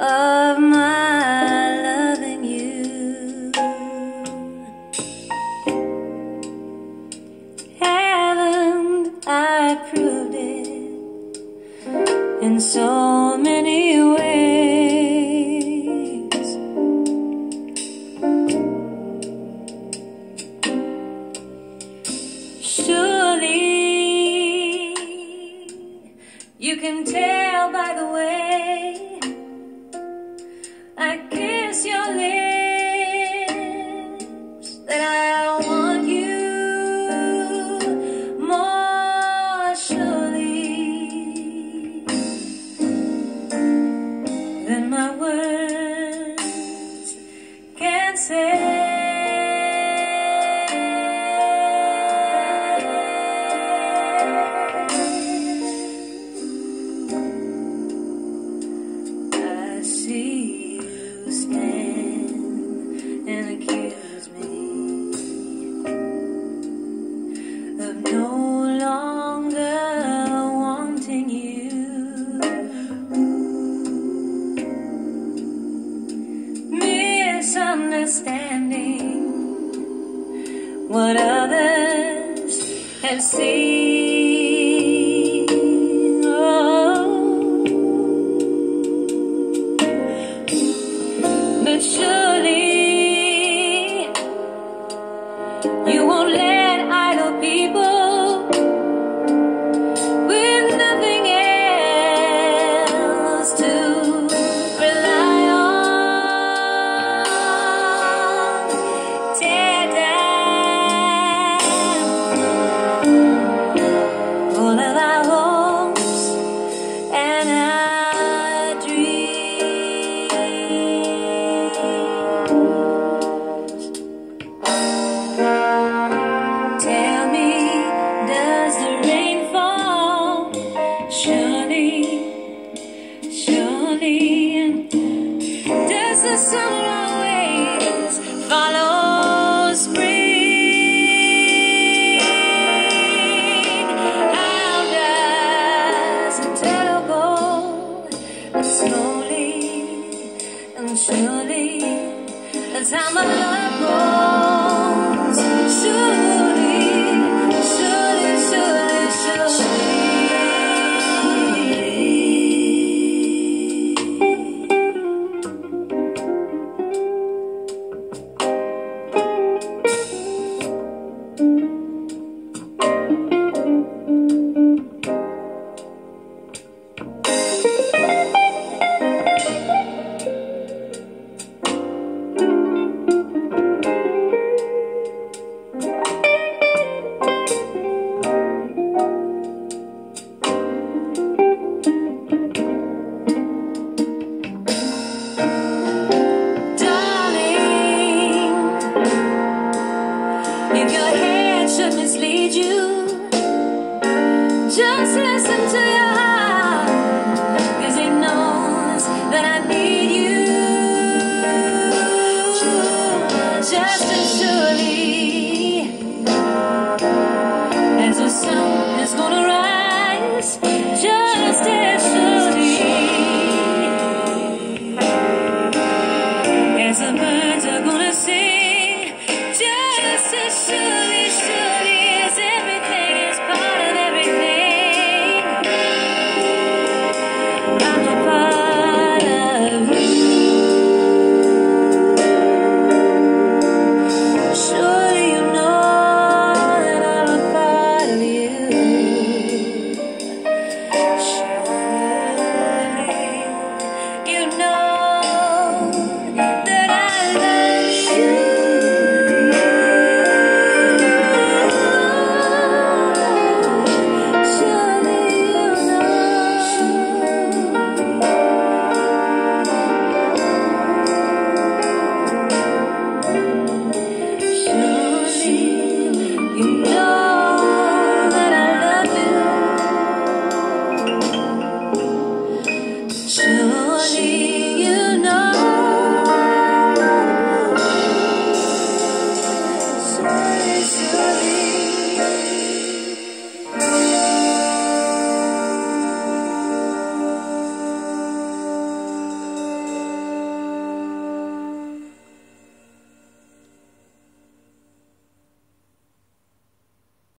of my loving you. Haven't I proved it in so many ways? Surely you can tell by the way I kiss your lips that I want you more surely than my words can say. I see you stand and accuse me of no longer wanting you. Misunderstanding what others have seen. Oh. But surely you won't let idle people with nothing else to rely on tear down all of our hopes and our dreams. Tell me, does the rain fall? Surely, surely. Does the summer always follow spring? How does it go? Slowly and surely, that's how my love goes. Surely, surely, surely, surely. If your head should mislead you, just listen to your heart, 'cause it knows that I need